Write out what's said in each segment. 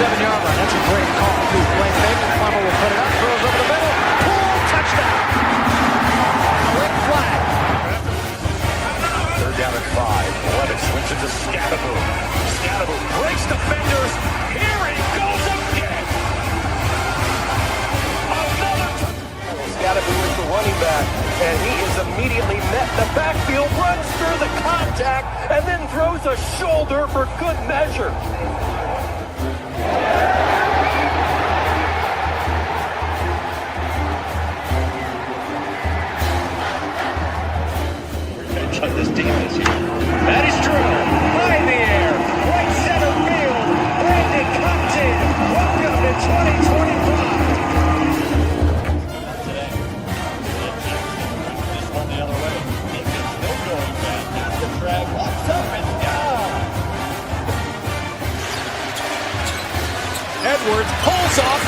7-yard line. That's a great call. Play fake. Farmer will put it up. Throws over the middle. Poole, touchdown. Quick flag. 3rd down and 5. Levis swings it to Scatterbo. Scatterbo breaks defenders. Here he goes again. Scatterbo is the running back, and he is immediately met in the backfield, runs through the contact, and then throws a shoulder for good measure. Revenge on this team this year. That is true. High in the air. Right center field. Brandon Compton. Welcome to 2025. Edwards pulls off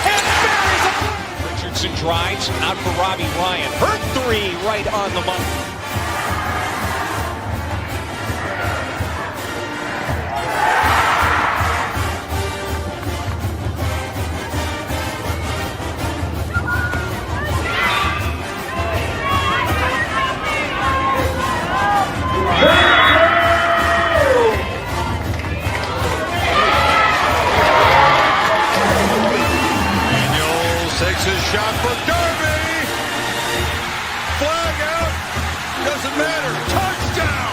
and buries it. Richardson drives out for Robbie Ryan. Hurt 3 right on the money. Takes his shot for Darby. Flag out. Doesn't matter. Touchdown.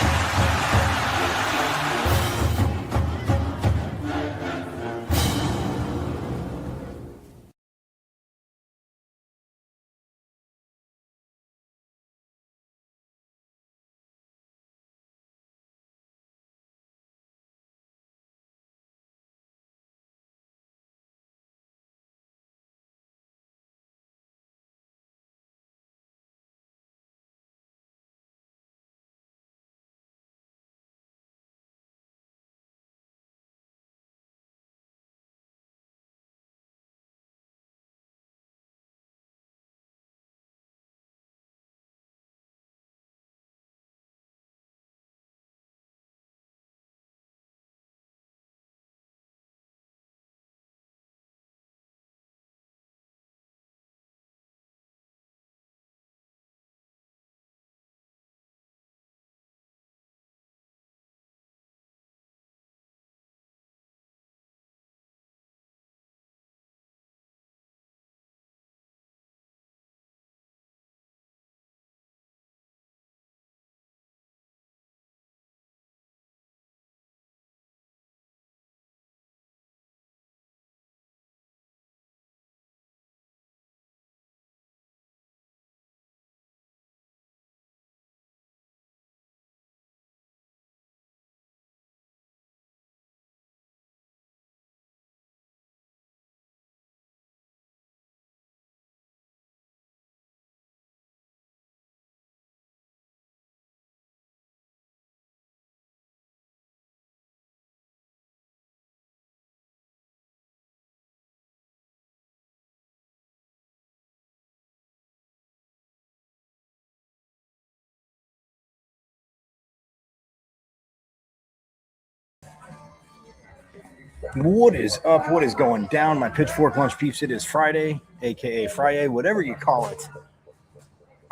What is up? What is going down, my Pitchfork Lunch peeps? It is Friday, aka Friday, whatever you call it.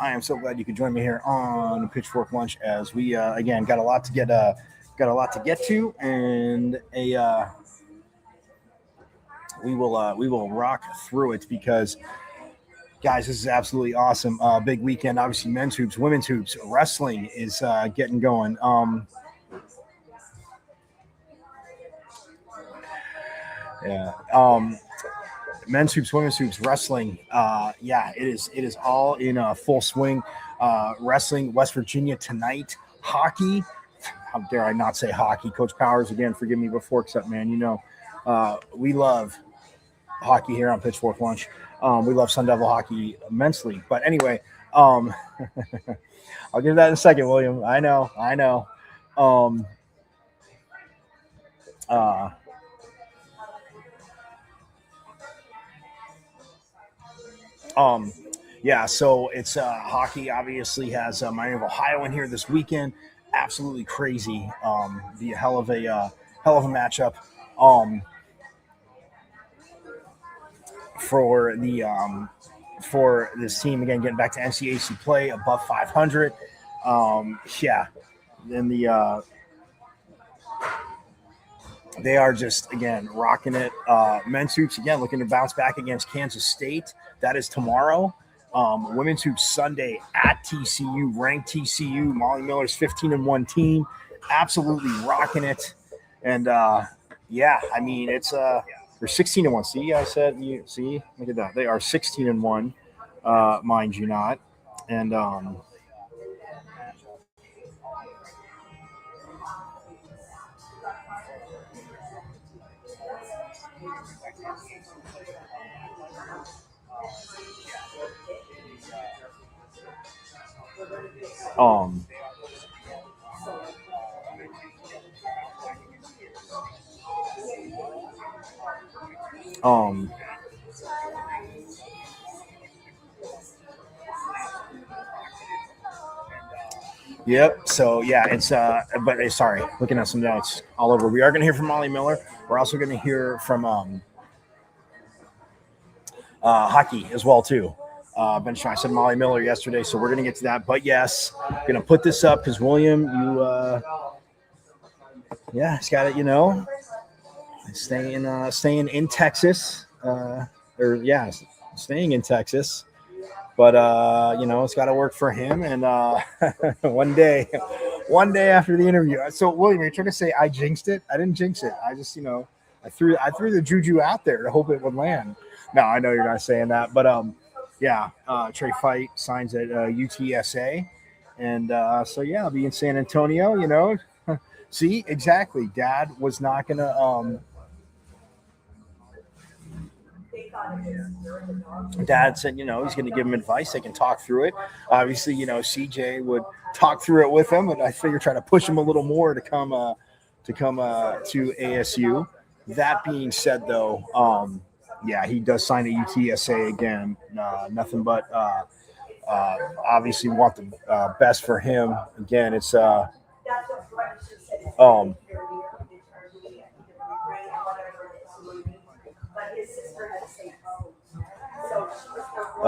I am so glad you could join me here on Pitchfork Lunch as we again got a lot to get to, and we will rock through it because, guys, this is absolutely awesome. Big weekend, obviously. Men's hoops, women's hoops, wrestling is getting going. Men's hoops, women's hoops, wrestling. It is all in full swing. Wrestling, West Virginia tonight. Hockey. How dare I not say hockey? Coach Powers, again, forgive me before, except, man, we love hockey here on Pitchfork Lunch. We love Sun Devil hockey immensely. But anyway, I'll give that in a second, William. I know. So it's hockey obviously has Miami of Ohio in here this weekend. Absolutely crazy. Be a hell of a matchup. for this team again, getting back to NCAC play above 500. Then they are just again rocking it. Men's hoops again looking to bounce back against Kansas State. That is tomorrow. Women's hoops Sunday at TCU, ranked TCU. Molly Miller's 15-1 team, absolutely rocking it. And I mean it's they're 16-1. See, I said you see, look at that. They are 16-1, mind you not. And Yep. So yeah, it's but sorry, looking at some notes all over. We are going to hear from Molly Miller. We're also going to hear from hockey as well too. I said Molly Miller yesterday, so we're going to get to that. But yes, going to put this up because William, you it's got it. You know, staying in Texas, staying in Texas. But it's got to work for him. And one day after the interview. So William, you're trying to say I jinxed it? I didn't jinx it. I just I threw the juju out there to hope it would land. No, I know you're not saying that, but Trey Fight signs at UTSA, and I'll be in San Antonio. See, exactly. Dad was not gonna. Dad said, he's going to give him advice. They can talk through it. Obviously, CJ would talk through it with him, and I figure try to push him a little more to come to ASU. That being said, though, he does sign at UTSA again. Nothing but obviously want the best for him. Again, it's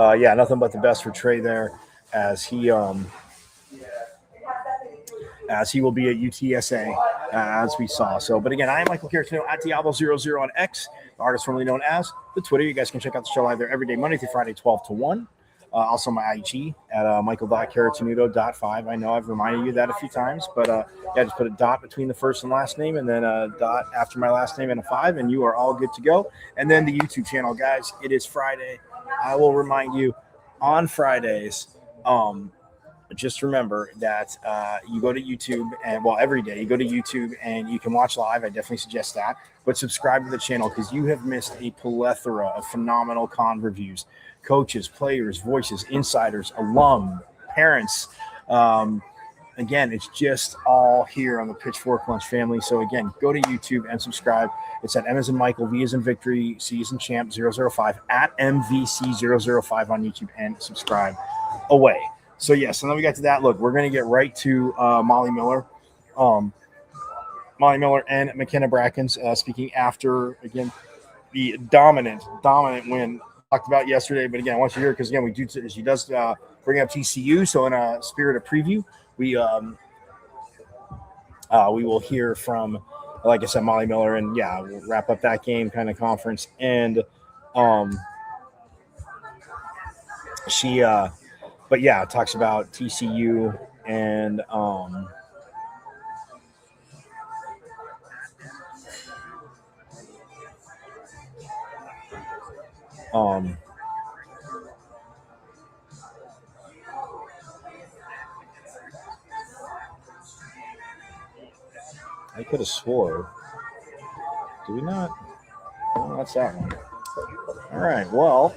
nothing but the best for Trey there, as he will be at UTSA, as we saw. So, but again, I am Michael Caratino at Diablo00 on X, the artist formerly known as the Twitter. You guys can check out the show live there every day, Monday through Friday, 12 to 1. Also my IG at michael.caratinudo.5. I know I've reminded you that a few times, but just put a dot between the first and last name, and then a dot after my last name and a 5, and you are all good to go. And then the YouTube channel, guys, it is Friday. I will remind you on Fridays, just remember that you go to YouTube, and every day you go to YouTube and you can watch live. I definitely suggest that, but subscribe to the channel because you have missed a plethora of phenomenal con reviews, coaches, players, voices, insiders, alum, parents. Again, it's just all here on the Pitchfork Lunch family. So again, go to YouTube and subscribe. It's at M as in Michael, V as in Victory, C as in Champ 005 at MVC005 on YouTube, and subscribe away. So yes, and then we got to that. Look, we're going to get right to Molly Miller. Molly Miller and McKenna Brackens speaking after, again, the dominant win talked about yesterday. But again, I want you to hear it because, again, she does bring up TCU. So in a spirit of preview, we will hear from, like I said, Molly Miller, and we'll wrap up that game kind of conference. And she talks about TCU and I could have swore. Do we not? Oh, that's that one. All right. Well,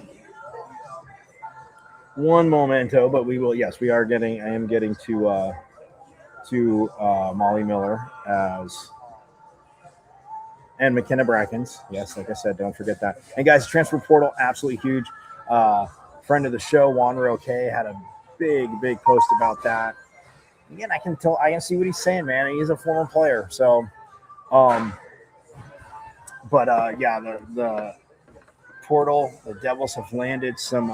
one momento, but we will. Yes, we are getting. I am getting to Molly Miller and McKenna Brackens. Yes, like I said, don't forget that. And guys, transfer portal absolutely huge. Friend of the show, Juan Roque, had a big post about that. Again, I can see what he's saying, man. He's a former player, so. The portal, the Devils have landed some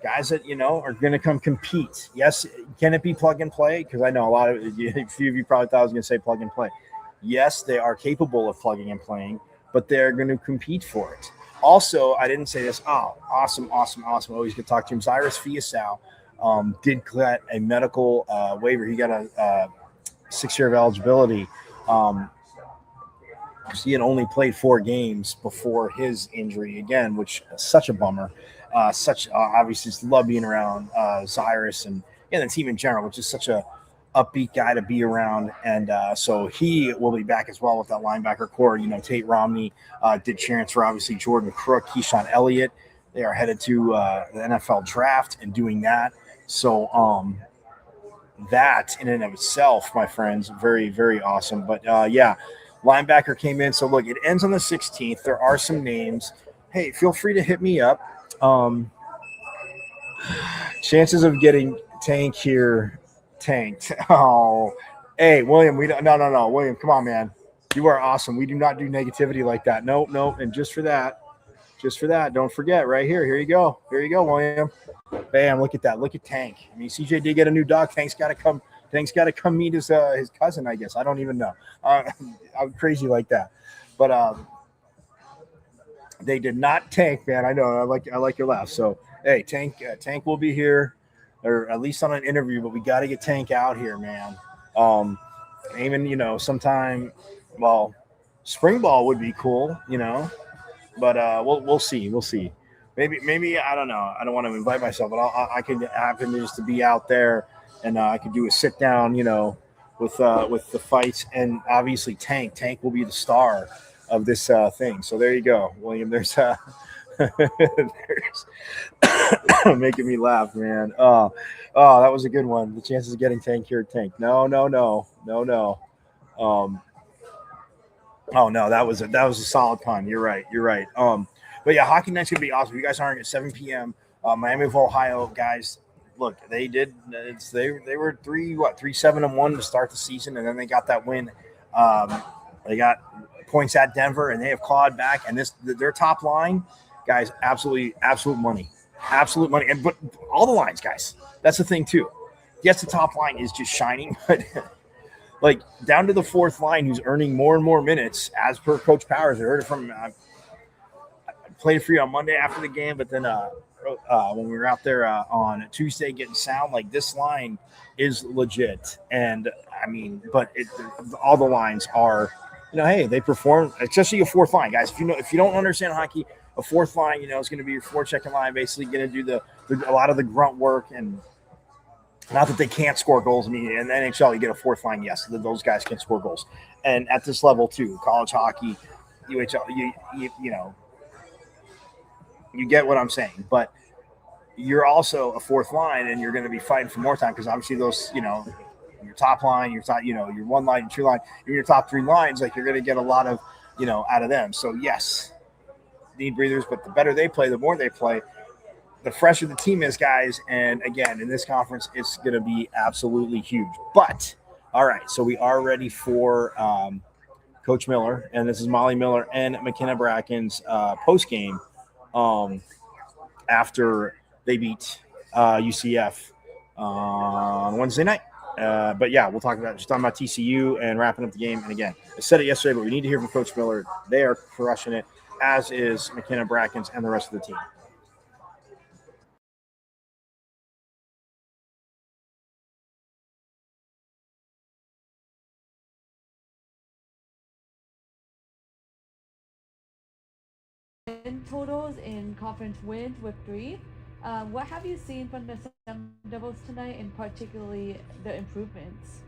guys that are going to come compete. Yes, can it be plug and play? Because I know a few of you probably thought I was going to say plug and play. Yes, they are capable of plugging and playing, but they're going to compete for it. Also, I didn't say this. Oh, awesome. Always good to talk to him. Cyrus Fiasau did get a medical waiver. He got a 6 year of eligibility. He had only played 4 games before his injury again, which is such a bummer. Obviously, just love being around Cyrus and the team in general, which is such a upbeat guy to be around. And so he will be back as well with that linebacker core. Tate Romney did transfer, obviously Jordan Crook, Keyshawn Elliott. They are headed to the NFL draft and doing that. So that in and of itself, my friends, very, very awesome. But linebacker came in. So look, it ends on the 16th. There are some names. Hey, feel free to hit me up. Chances of getting Tank here tanked. Oh, hey, William, no. William, come on, man. You are awesome. We do not do negativity like that. Nope. And just for that, don't forget right here. Here you go, William. Bam, look at that. Look at Tank. I mean, CJ did get a new dog. Tank's got to come meet his cousin, I guess. I don't even know. I'm crazy like that. But they did not tank, man. I know. I like your laugh. So, hey, Tank will be here, or at least on an interview, but we got to get Tank out here, man. Aiming, sometime, well, spring ball would be cool, but we'll see. Maybe I don't know. I don't want to invite myself, but I could happen just to be out there, and I could do a sit down, with the fights, and obviously Tank will be the star of this thing. So there you go, William. There's making me laugh, man. Oh, that was a good one. The chances of getting Tank here, Tank. No. Oh no, that was a solid pun. You're right. But yeah, hockey night's gonna be awesome. You guys aren't at 7 p.m. Miami of Ohio, guys. Look, they did. They were 3-7-1 to start the season, and then they got that win. They got points at Denver, and they have clawed back. And their top line, guys, absolute money, and but all the lines, guys. That's the thing too. Yes, the top line is just shining, but like down to the fourth line, who's earning more and more minutes, as per Coach Powers. I heard it from. I played for you on Monday after the game, but then when we were out there on Tuesday getting sound, like this line is legit. And I mean, but all the lines are, hey, they perform, especially a fourth line, guys. If you don't understand hockey, a fourth line, is going to be your forechecking line, basically going to do a lot of the grunt work. And not that they can't score goals. I mean, in the NHL, you get a fourth line, yes, those guys can score goals. And at this level too, college hockey, UHL, you get what I'm saying, but you're also a fourth line, and you're going to be fighting for more time because obviously those, your top line, your one line, your two line, your top 3 lines, like you're going to get a lot of, out of them. So yes, need breathers, but the better they play, the more they play, the fresher the team is, guys. And again, in this conference, it's going to be absolutely huge. But all right, so we are ready for Coach Miller, and this is Molly Miller and McKenna Bracken's post game. After they beat UCF on Wednesday night. But yeah, we'll talk about TCU and wrapping up the game. And again, I said it yesterday, but we need to hear from Coach Miller. They are crushing it, as is McKenna Bracken's and the rest of the team. Totals in conference wins with 3. What have you seen from the Sun Devils tonight, and particularly the improvements?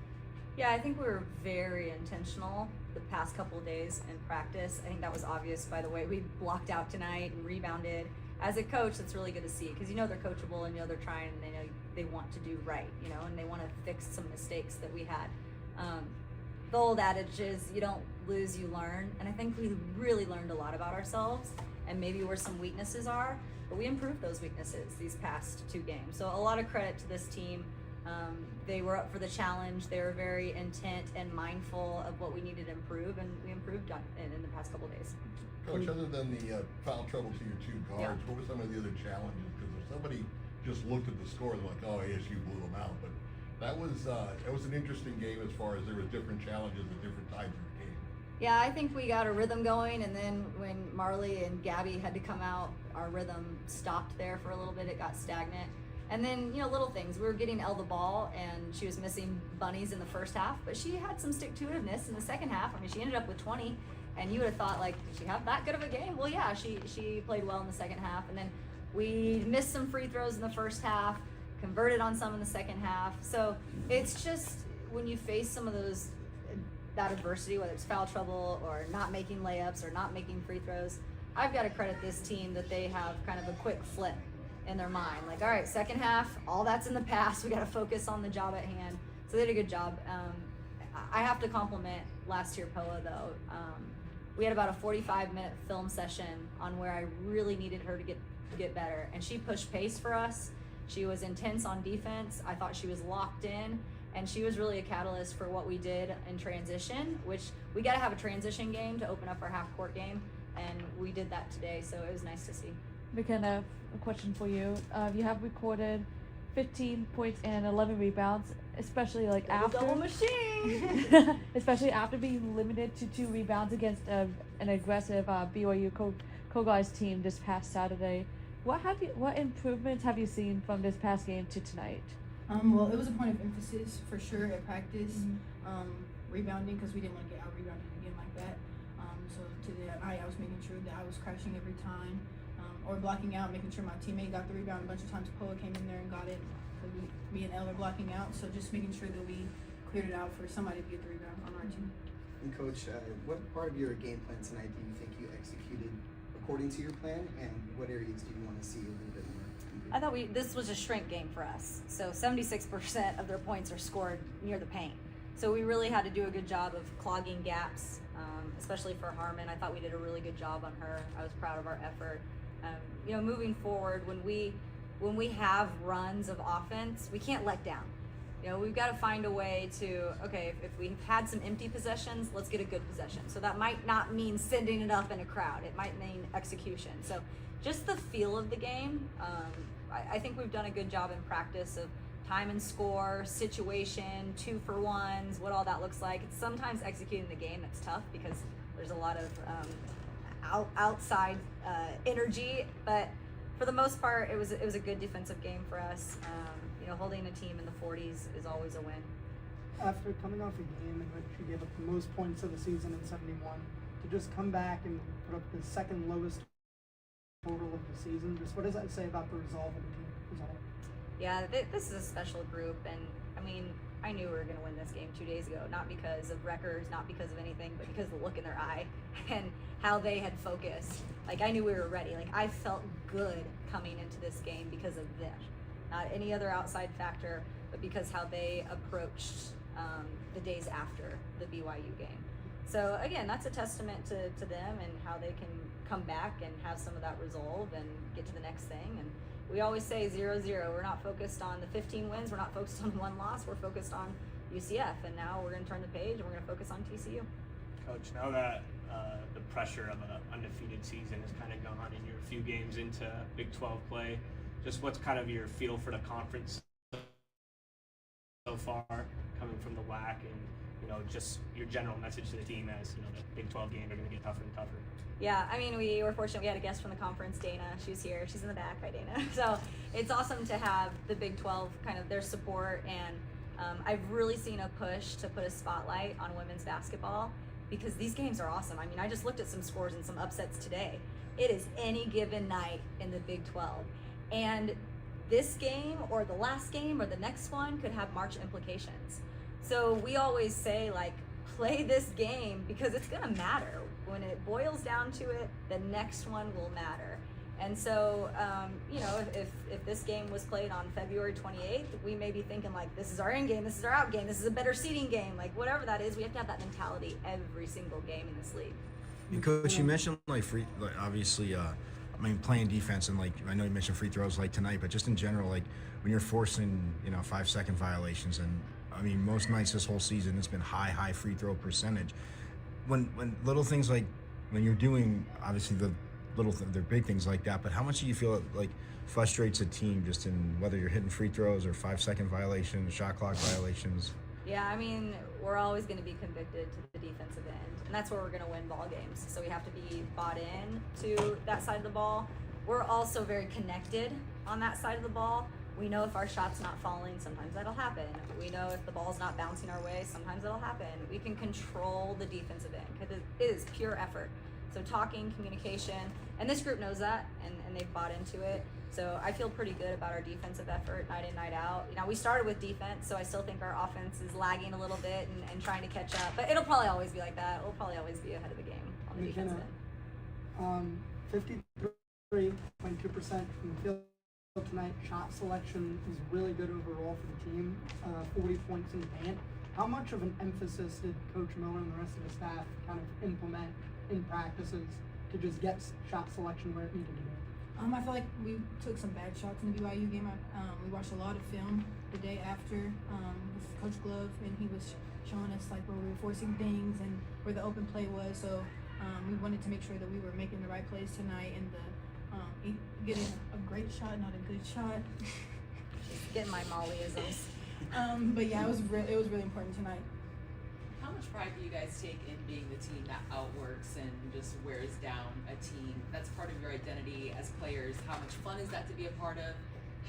Yeah, I think we were very intentional the past couple of days in practice. I think that was obvious by the way we blocked out tonight and rebounded. As a coach, that's really good to see because they're coachable and they're trying and they know they want to do right, and they want to fix some mistakes that we had. The old adage is you don't lose, you learn. And I think we really learned a lot about ourselves and maybe where some weaknesses are, but we improved those weaknesses these past 2 games. So a lot of credit to this team. They were up for the challenge. They were very intent and mindful of what we needed to improve, and we improved in the past couple of days. Coach, other than the foul trouble to your two guards, Yeah. what were some of the other challenges? Because if somebody just looked at the score, they're like, oh, ASU blew them out. But that was an interesting game as far as there was different challenges at different times of the game. Yeah, I think we got a rhythm going, and then when Marley and Gabby had to come out, our rhythm stopped there for a little bit. It got stagnant. And then, little things. We were getting Elle the ball, and she was missing bunnies in the first half, but she had some stick-to-itiveness in the second half. I mean, she ended up with 20, and you would have thought, like, did she have that good of a game? Well, yeah, she played well in the second half, and then we missed some free throws in the first half, converted on some in the second half. So it's just when you face some of that adversity, whether it's foul trouble or not making layups or not making free throws, I've got to credit this team that they have kind of a quick flip in their mind. Like, all right, second half, all that's in the past. We got to focus on the job at hand. So they did a good job. I have to compliment last year Poa, though. We had about a 45-minute film session on where I really needed her to get better. And she pushed pace for us. She was intense on defense. I thought she was locked in. And she was really a catalyst for what we did in transition, which we got to have a transition game to open up our half-court game. And we did that today, so it was nice to see. McKenna, a question for you. You have recorded 15 points and 11 rebounds, especially like after double machine. especially after being limited to 2 rebounds against an aggressive BYU Co-Guys team this past Saturday. What improvements have you seen from this past game to tonight? Well, it was a point of emphasis for sure at practice, rebounding, because we didn't want to get out rebounded again like that. So today I was making sure that I was crashing every time. Or blocking out, making sure my teammate got the rebound. A bunch of times Poa came in there and got it. So me and Elle are blocking out, so just making sure that we cleared it out for somebody to get the rebound on our team. And Coach, what part of your game plan tonight do you think you executed according to your plan, and what areas do you want to see a little bit more? I thought this was a shrink game for us. So 76% of their points are scored near the paint. So we really had to do a good job of clogging gaps, especially for Harmon. I thought we did a really good job on her. I was proud of our effort. Moving forward, when we have runs of offense, we can't let down. We've got to find a way to, okay, if we've had some empty possessions, let's get a good possession. So that might not mean sending it up in a crowd. It might mean execution. So just the feel of the game, I think we've done a good job in practice of time and score, situation, 2-for-1s, what all that looks like. It's sometimes executing the game that's tough because there's a lot of outside energy, but for the most part, it was a good defensive game for us. Holding a team in the 40s is always a win. After coming off a game in which you gave up the most points of the season in 71, to just come back and put up the second lowest total of the season, just what does that say about the resolve of the team as a whole? Yeah, this is a special group, and I knew we were going to win this game 2 days ago, not because of records, not because of anything, but because of the look in their eye and how they had focused. Like, I knew we were ready. Like, I felt good coming into this game because of them. Not any other outside factor, but because how they approached the days after the BYU game. So again, that's a testament to them and how they can come back and have some of that resolve and get to the next thing. And we always say 0-0. We're not focused on the 15 wins. We're not focused on 1 loss. We're focused on UCF. And now we're going to turn the page and we're going to focus on TCU. Coach, now that the pressure of an undefeated season is kind of gone and you're a few games into Big 12 play, just what's kind of your feel for the conference so far, coming from the WAC, and just your general message to the team as the Big 12 games are going to get tougher and tougher? Yeah, we were fortunate. We had a guest from the conference, Dana. She's here. She's in the back. Hi, Dana. So it's awesome to have the Big 12 kind of their support, and I've really seen a push to put a spotlight on women's basketball because these games are awesome. I just looked at some scores and some upsets today. It is any given night in the Big 12. And this game or the last game or the next one could have March implications. So we always say, like, play this game because it's gonna matter. When it boils down to it, the next one will matter. And so, if this game was played on February 28th, we may be thinking like, this is our in game, this is our out game, this is a better seeding game, like whatever that is, we have to have that mentality every single game in this league. And Coach, you mentioned obviously, playing defense, and I know you mentioned free throws like tonight, but just in general, when you're forcing 5-second violations, and most nights this whole season it's been high free throw percentage. When little things like when you're doing obviously the they're big things like that, but how much do you feel it like frustrates a team just in whether you're hitting free throws or 5-second violations, shot clock violations? Yeah, I mean, we're always going to be convicted to the defensive end, and that's where we're going to win ball games. So we have to be bought in to that side of the ball. We're also very connected on that side of the ball. We know if our shot's not falling, sometimes that'll happen. We know if the ball's not bouncing our way, sometimes that'll happen. We can control the defensive end because it is pure effort. So talking, communication, and this group knows that, and they've bought into it. So I feel pretty good about our defensive effort night in, night out. You know, we started with defense, so I still think our offense is lagging a little bit and trying to catch up. But it'll probably always be like that. We'll probably always be ahead of the game on the defensive end. 53.2% from the field tonight. Shot selection is really good overall for the team. 40 points in the paint. How much of an emphasis did Coach Miller and the rest of the staff kind of implement in practices to just get shot selection where it needed to be? I feel like we took some bad shots in the BYU game. We watched a lot of film the day after with Coach Glove, and he was showing us like where we were forcing things and where the open play was. So we wanted to make sure that we were making the right plays tonight and getting a great shot, not a good shot. Getting my Mollyisms. But yeah, it was really important tonight. How much pride do you guys take in being the team that outworks and just wears down a team? That's part of your identity as players. How much fun is that to be a part of?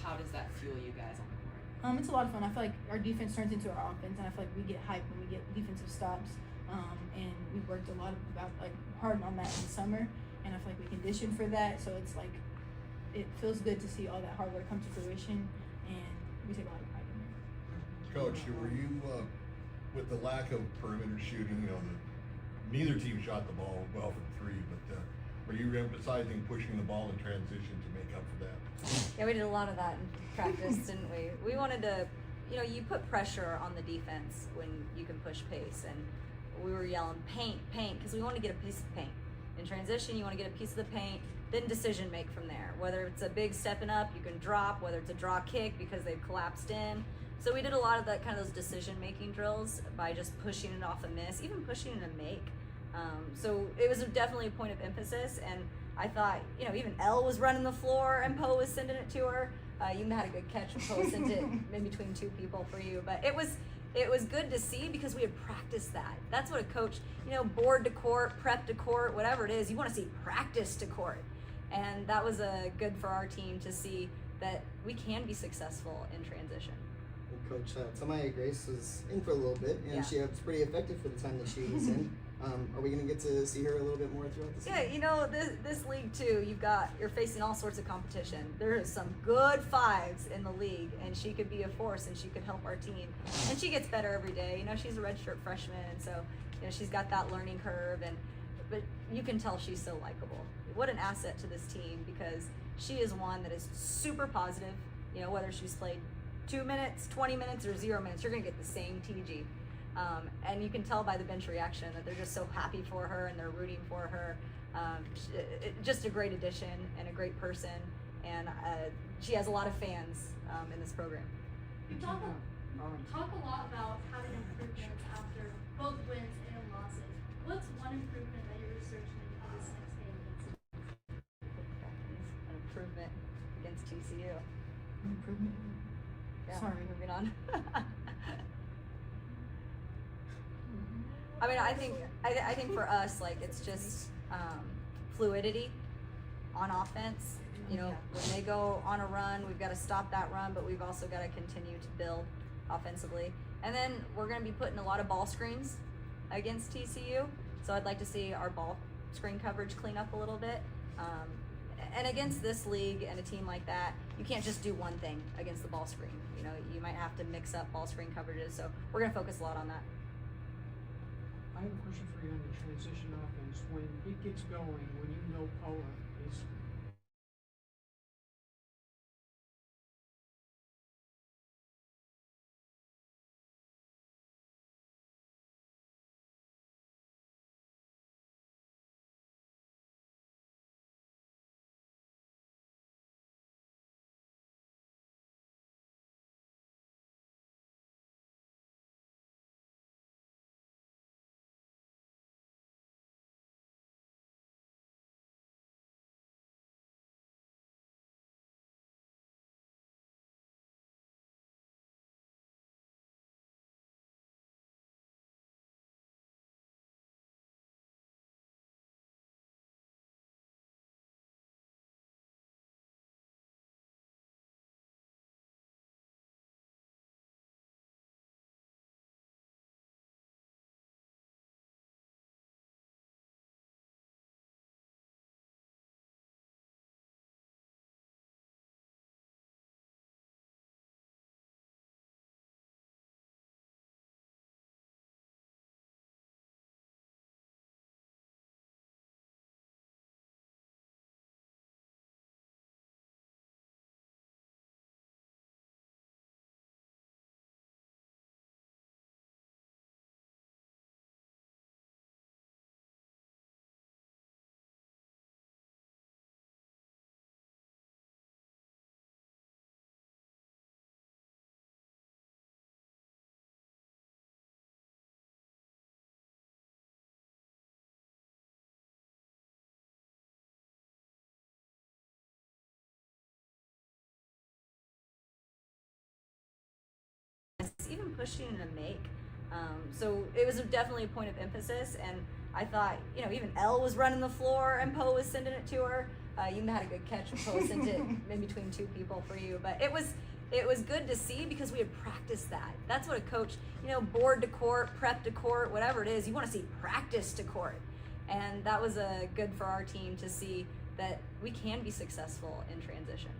How does that fuel you guys on the court? It's a lot of fun. I feel like our defense turns into our offense, and I feel like we get hyped when we get defensive stops. And we worked a lot hard on that in the summer, and I feel like we conditioned for that. So it's like it feels good to see all that hard work come to fruition, and we take a lot of pride in it. Coach, were you with the lack of perimeter shooting? You know, neither team shot the ball well from three, but were you emphasizing pushing the ball in transition to make up for that? Yeah, we did a lot of that in practice, didn't we? We wanted to, you know, you put pressure on the defense when you can push pace, and we were yelling paint, because we want to get a piece of paint. In transition, you want to get a piece of the paint, then decision make from there. Whether it's a big stepping up, you can drop, whether it's a draw kick because they've collapsed in. So we did a lot of that kind of those decision-making drills by just pushing it off a miss, even pushing it a make. So it was definitely a point of emphasis, and I thought, you know, even Elle was running the floor and Poe was sending it to her. You had a good catch when Poe sent it in between two people for you, but it was good to see because we had practiced that. That's what a coach, you know, board to court, prep to court, whatever it is, you want to see practice to court. And that was good for our team to see that we can be successful in transition. Coach Tamaya Grace was in for a little bit, and she was pretty effective for the time that she was in. Are we going to get to see her a little bit more throughout the season? Yeah, you know, this league too, you're facing all sorts of competition. There is some good fives in the league, and she could be a force, and she could help our team. And she gets better every day. You know, she's a redshirt freshman, and so, you know, she's got that learning curve, but you can tell she's so likable. What an asset to this team, because she is one that is super positive. You know, whether she's played 2 minutes, 20 minutes, or 0 minutes, you're going to get the same TG. And you can tell by the bench reaction that they're just so happy for her and they're rooting for her. Just a great addition and a great person. And she has a lot of fans in this program. You talk a lot about having improvements after both wins and losses. What's one improvement that you're researching into this next game against An improvement against TCU. Improvement. Yeah, Sorry. moving on. I mean, I think for us, like, it's just fluidity on offense. You know, when they go on a run, we've got to stop that run, but we've also got to continue to build offensively. And then we're going to be putting a lot of ball screens against TCU. So I'd like to see our ball screen coverage clean up a little bit. And against this league and a team like that, you can't just do one thing against the ball screen. You know, you might have to mix up ball screen coverages. So we're going to focus a lot on that. I have a question for you on the transition offense. When it gets going, when you know Poa is pushing to make. So it was definitely a point of emphasis, and I thought, even Elle was running the floor and Poe was sending it to her. You had a good catch when Poe sent it in between two people for you, but it was good to see because we had practiced that. That's what a coach, board to court, prep to court, whatever it is, you want to see practice to court. And that was good for our team to see that we can be successful in transition.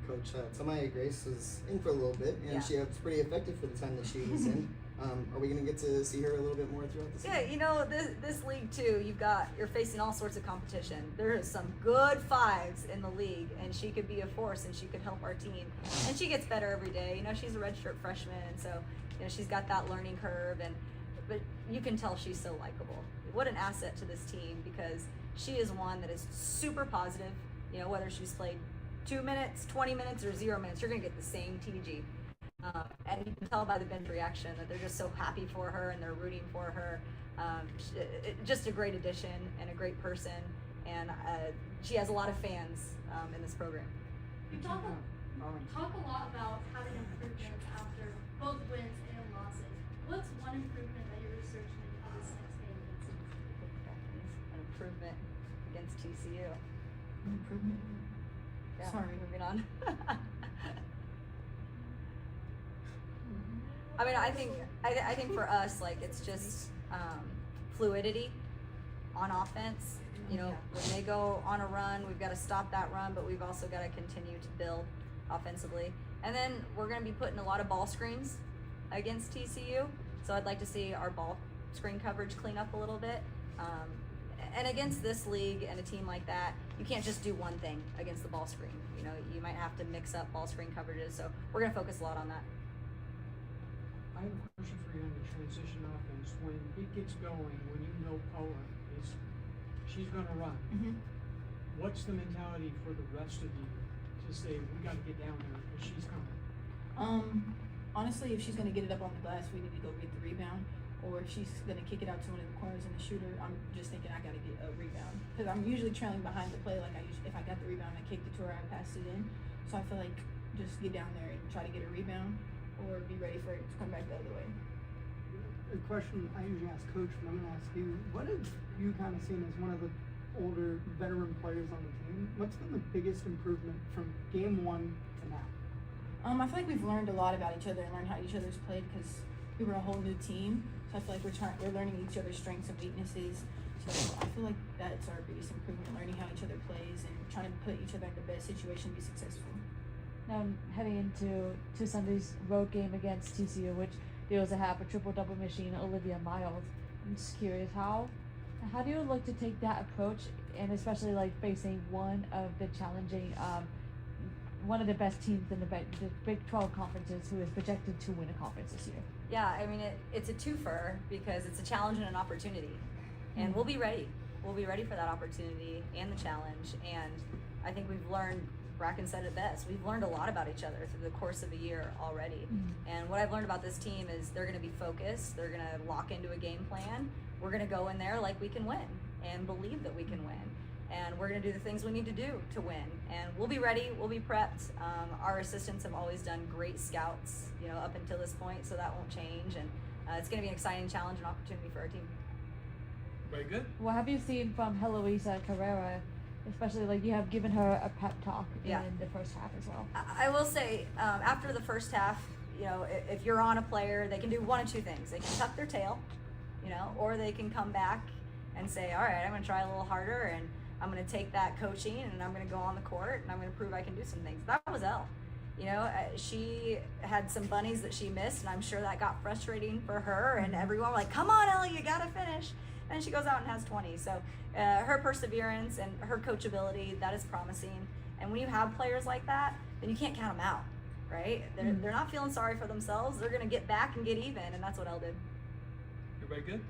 Coach Tamaya Grace was in for a little bit, and she was pretty effective for the time that she was in. Are we going to get to see her a little bit more throughout the season? Yeah, this league too, you're facing all sorts of competition. There's some good fives in the league, and she could be a force, and she could help our team. And she gets better every day. She's a redshirt freshman, and so she's got that learning curve, but you can tell she's so likable. What an asset to this team, because she is one that is super positive. Whether she's played 2 minutes, 20 minutes, or 0 minutes, you're going to get the same TG. And you can tell by the bench reaction that they're just so happy for her and they're rooting for her. Just a great addition and a great person, and she has a lot of fans in this program. You talk a lot about having improvements after both wins and losses. What's one improvement that you're researching into this next game against TCU? An improvement against TCU. Improvement. Yeah, Sorry. moving on. I think for us, it's just fluidity on offense. When they go on a run, we've got to stop that run, but we've also got to continue to build offensively. And then we're going to be putting a lot of ball screens against TCU, so I'd like to see our ball screen coverage clean up a little bit. And against this league and a team like that, you can't just do one thing against the ball screen. You might have to mix up ball screen coverages, so we're going to focus a lot on that. I have a question for you on the transition offense. When it gets going, when she's going to run, what's the mentality for the rest of you to say, we got to get down there because she's coming? Honestly, if she's going to get it up on the glass, we need to go get the rebound. Or if she's going to kick it out to one of the corners and the shooter, I'm just thinking I got to get a rebound. Because I'm usually trailing behind the play. If I got the rebound, I kicked it to her, I passed it in. So I feel like just get down there and try to get a rebound, or be ready for it to come back the other way. A question I usually ask Coach, but I'm going to ask you, what have you kind of seen as one of the older veteran players on the team? What's been the biggest improvement from game one to now? I feel like we've learned a lot about each other and learned how each other's played, because we were a whole new team. So I feel like we're learning each other's strengths and weaknesses. So I feel like that's our biggest improvement, learning how each other plays and trying to put each other in the best situation to be successful. Now heading into Sunday's road game against TCU, which deals to have a triple-double machine, Olivia Miles. I'm just curious, how do you look to take that approach, and especially facing one of the challenging, one of the best teams in the Big 12 conferences, who is projected to win a conference this year? Yeah, it's a twofer because it's a challenge and an opportunity, and we'll be ready. We'll be ready for that opportunity and the challenge. And I think we've learned. Bracken said it best. We've learned a lot about each other through the course of a year already. And what I've learned about this team is they're going to be focused. They're going to lock into a game plan. We're going to go in there like we can win and believe that we can win. And we're going to do the things we need to do to win. And we'll be ready. We'll be prepped. Our assistants have always done great scouts, up until this point, so that won't change. And it's going to be an exciting challenge and opportunity for our team. Very good. What have you seen from Heloisa Carrera? Especially you have given her a pep talk in the first half as well. I will say, after the first half, if you're on a player, they can do one of two things. They can tuck their tail, or they can come back and say, all right, I'm going to try a little harder, and I'm going to take that coaching, and I'm going to go on the court, and I'm going to prove I can do some things. That was Elle. She had some bunnies that she missed, and I'm sure that got frustrating for her, and everyone were like, come on, Elle, you got to finish. And she goes out and has 20. So her perseverance and her coachability, that is promising. And when you have players like that, then you can't count them out, right? They're not feeling sorry for themselves. They're going to get back and get even, and that's what Elle did. Everybody good?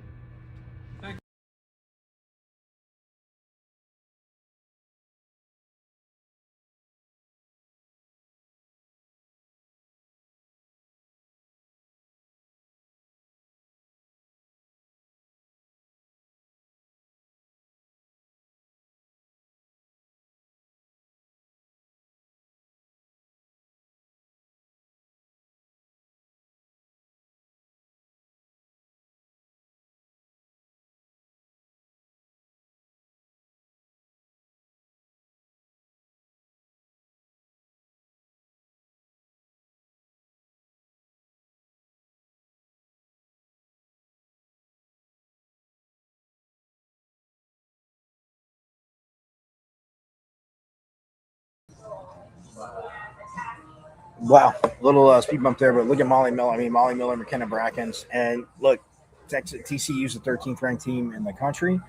Wow, little speed bump there, but look at Molly Miller. I mean, Molly Miller, McKenna Brackens, and look, Texas TCU is the 13th ranked team in the country.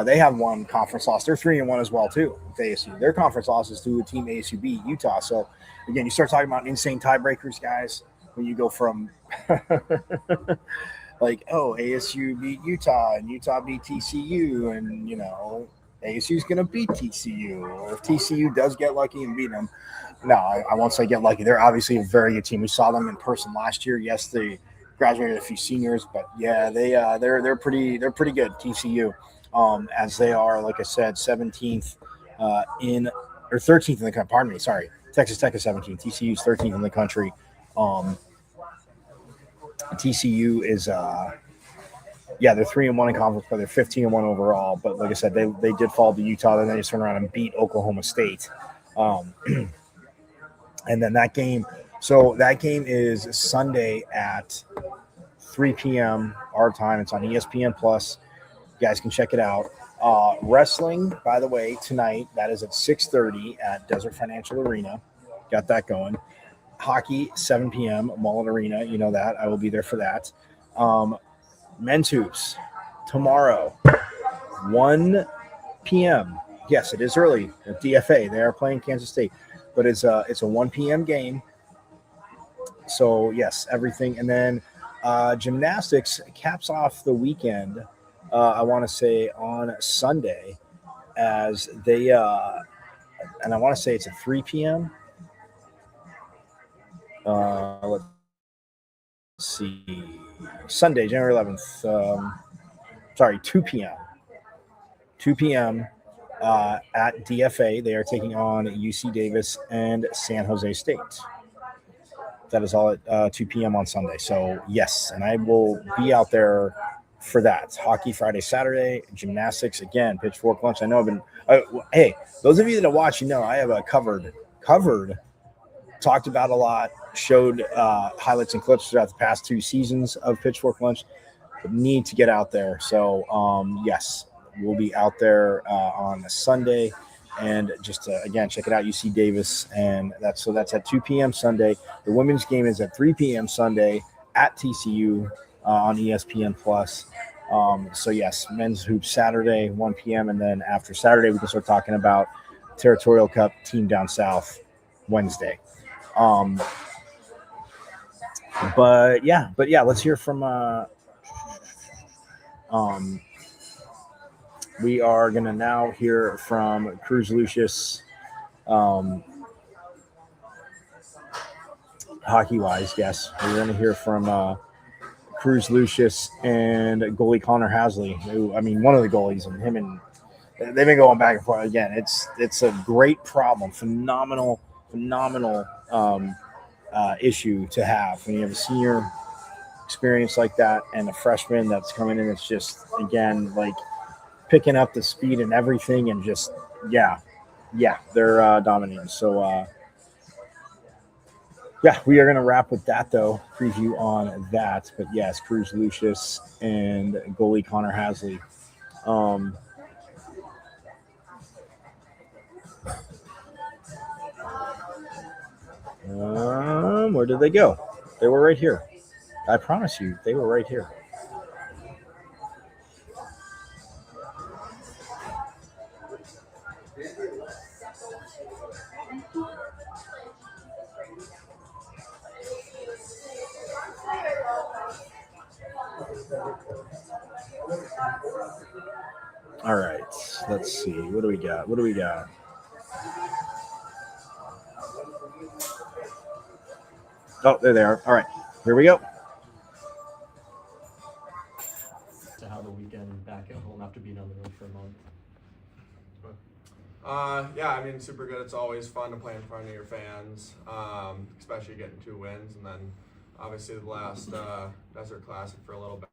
They have one conference loss. They're 3-1 as well too with ASU. Their conference loss is to a team ASU beat Utah. So again, you start talking about insane tiebreakers, guys. When you go from like, oh, ASU beat Utah and Utah beat TCU, and ASU is going to beat TCU, or if TCU does get lucky and beat them. No, I won't say get lucky. They're obviously a very good team. We saw them in person last year. Yes, they graduated a few seniors, but yeah, they're pretty good. TCU, as they are, like I said, 17th or 13th in the country. Pardon me, sorry. Texas Tech is 17th. TCU is 13th in the country. TCU is they're 3-1 in conference, but they're 15-1 overall. But like I said, they did fall to Utah, then they just turned around and beat Oklahoma State. And then that game is Sunday at 3 p.m. our time. It's on ESPN Plus. You guys can check it out. Wrestling, by the way, tonight, that is at 6:30 at Desert Financial Arena. Got that going. Hockey, 7 p.m. Mullet Arena. You know that. I will be there for that. Men's hoops, tomorrow, 1 p.m. Yes, it is early at DFA. They are playing Kansas State. But it's a 1 p.m. game. So, yes, everything. And then gymnastics caps off the weekend, I want to say, on Sunday, as they and I want to say it's at 3 p.m. Let's see. Sunday, January 11th. 2 p.m. 2 p.m. At DFA. They are taking on UC Davis and San Jose State. That is all at 2 p.m. on Sunday. So, yes, and I will be out there for that. Hockey Friday, Saturday, gymnastics, again, Pitchfork Lunch. I know I've been hey, those of you that watch, I have a covered, talked about a lot, showed highlights and clips throughout the past 2 seasons of Pitchfork Lunch. But need to get out there. So, yes, we'll be out there on Sunday, and just again, check it out, UC Davis, and that's at 2 p.m. Sunday. The women's game is at 3 p.m. Sunday at TCU on ESPN Plus. So yes, men's hoops Saturday 1 p.m. and then after Saturday we can start talking about Territorial Cup team down south Wednesday. But yeah, let's hear from. We are going to now hear from Cruz Lucius, hockey-wise, yes. We're going to hear from Cruz Lucius and goalie Connor Hasley, who, one of the goalies, and him and they've been going back and forth. Again, it's a great problem, phenomenal issue to have when you have a senior experience like that and a freshman that's coming in. It's just, again, like, picking up the speed and everything, and just they're dominating. So we are going to wrap with that, though, preview on that. But yes, Cruz Lucius and goalie Connor Hasley. Where did they go? They were right here. I promise you, they were right here. All right, let's see. What do we got? Oh, there they are. All right, here we go. To how the weekend back at home after being on the road for a month. Super good. It's always fun to play in front of your fans, especially getting 2 wins, and then obviously the last Desert Classic for a little bit.